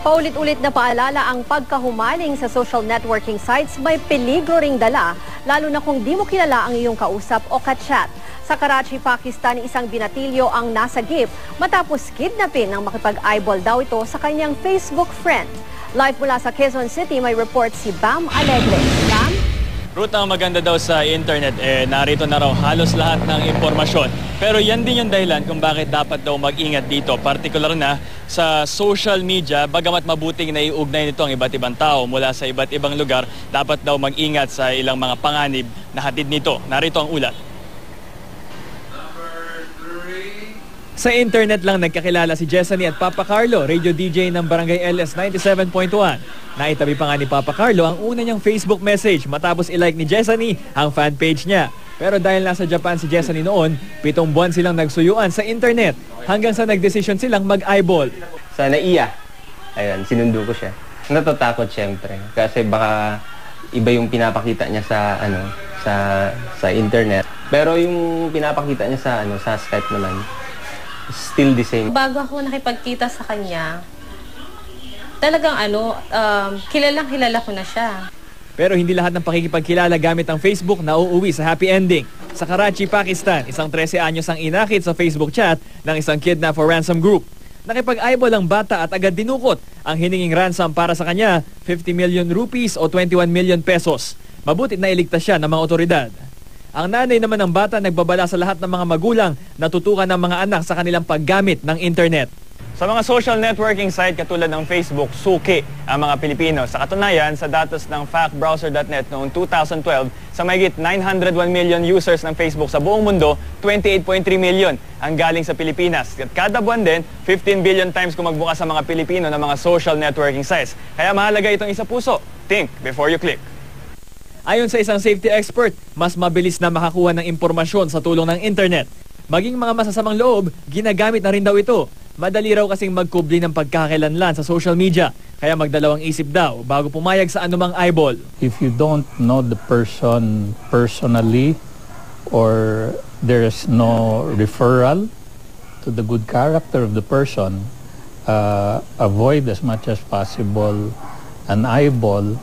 Paulit-ulit na paalala ang pagkahumaling sa social networking sites may peligro ring dala, lalo na kung di mo kilala ang iyong kausap o ka-chat. Sa Karachi, Pakistan, isang binatilyo ang nasagip matapos kidnapin ng makipag-eyeball daw ito sa kanyang Facebook friend. Live mula sa Quezon City, may report si Bam Alegre. Bam? Ruth, ang maganda daw sa internet, narito na raw halos lahat ng impormasyon. Pero yan din yung dahilan kung bakit dapat daw mag-ingat dito. Partikular na sa social media, bagamat mabuting naiugnay nito ang iba't ibang tao mula sa iba't ibang lugar, dapat daw mag-ingat sa ilang mga panganib na hatid nito. Narito ang ulat. Sa internet lang nagkakilala si Jessany at Papa Carlo, radio DJ ng Barangay LS 97.1. Naitabi pa nga ni Papa Carlo ang una niyang Facebook message matapos i-like ni Jessany ang fanpage niya. Pero dahil nasa Japan si Jessany noon, 7 buwan silang nagsuyuan sa internet hanggang sa nagdesisyon silang mag-eyeball. Sa NAIA, ayun, sinundo ko siya. Natatakot syempre kasi baka iba yung pinapakita niya sa sa internet. Pero yung pinapakita niya sa Skype naman, still the same. Bago ako nakipagkita sa kanya, talagang kilalang kilala ko na siya. Pero hindi lahat ng pakikipagkilala gamit ang Facebook na uuwi sa happy ending. Sa Karachi, Pakistan, isang 13 anyos ang inakit sa Facebook chat ng isang kidnap for ransom group. Nakipag-eyeball ang bata at agad dinukot ang hininging ransom para sa kanya, 50 million rupees o 21 million pesos. Mabutit na iligtas siya ng mga otoridad. Ang nanay naman ng bata nagbabala sa lahat ng mga magulang na tutukan ng mga anak sa kanilang paggamit ng internet. Sa mga social networking site katulad ng Facebook, suki ang mga Pilipino. Sa katunayan, sa datos ng factbrowser.net noong 2012, sa mahigit 901 million users ng Facebook sa buong mundo, 28.3 million ang galing sa Pilipinas. At kada buwan din, 15 billion times kung magbukas sa mga Pilipino ng mga social networking sites. Kaya mahalaga itong isa puso. Think before you click. Ayon sa isang safety expert, mas mabilis na makakuha ng impormasyon sa tulong ng internet. Maging mga masasamang loob, ginagamit na rin daw ito. Madali raw kasing magkubli ng pagkakakilanlan sa social media. Kaya magdalawang isip daw bago pumayag sa anumang eyeball. If you don't know the person personally or there is no referral to the good character of the person, avoid as much as possible an eyeball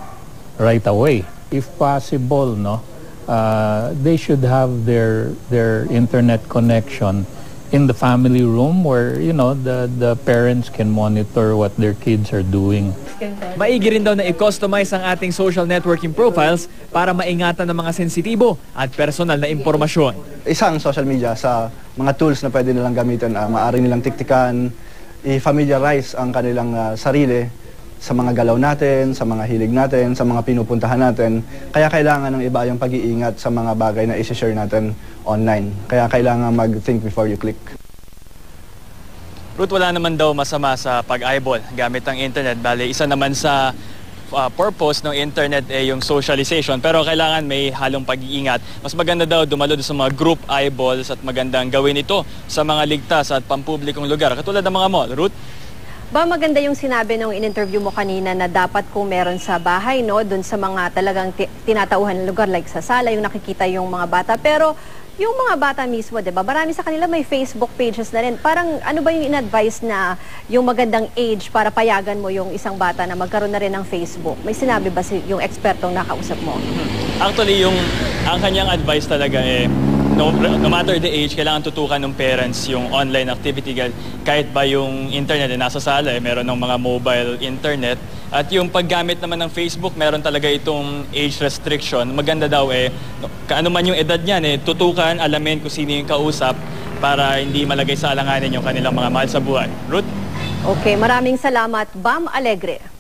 right away. If possible, they should have their internet connection in the family room where the parents can monitor what their kids are doing. Maigi rin daw na i-customize ang ating social networking profiles para maingatan ng mga sensitibo at personal na impormasyon. Isang social media sa mga tools na pwede nilang gamitin, maaari nilang tiktikan, i-familiarize ang kanilang sarili sa mga galaw natin, sa mga hilig natin, sa mga pinupuntahan natin. Kaya kailangan ng iba yung pag-iingat sa mga bagay na isi-share natin online. Kaya kailangan mag-think before you click. Ruth, wala naman daw masama sa pag-eyeball gamit ang internet. Bale, isa naman sa purpose ng internet yung socialization. Pero kailangan may halong pag-iingat. Mas maganda daw dumalo sa mga group eyeballs at magandang gawin ito sa mga ligtas at pampublikong lugar. Katulad ng mga mall. Ruth? Ba, maganda yung sinabi nung in-interview mo kanina na dapat kung meron sa bahay, dun sa mga talagang tinatauhan ng lugar like sa sala, yung nakikita yung mga bata. Pero yung mga bata mismo, diba, marami sa kanila may Facebook pages na rin. Parang ano ba yung in-advise na yung magandang age para payagan mo yung isang bata na magkaroon na rin ng Facebook? May sinabi ba yung ekspertong nakausap mo? Actually, ang kanyang advice talaga no matter the age, kailangan tutukan ng parents yung online activity kahit ba yung internet nasa sala, meron ng mga mobile internet. At yung paggamit naman ng Facebook, meron talaga itong age restriction. Maganda daw kaano man yung edad niyan, tutukan, alamin kung sino yung kausap para hindi malagay sa alanganin yung kanilang mga mahal sa buhay. Ruth? Okay, maraming salamat, Bam Alegre.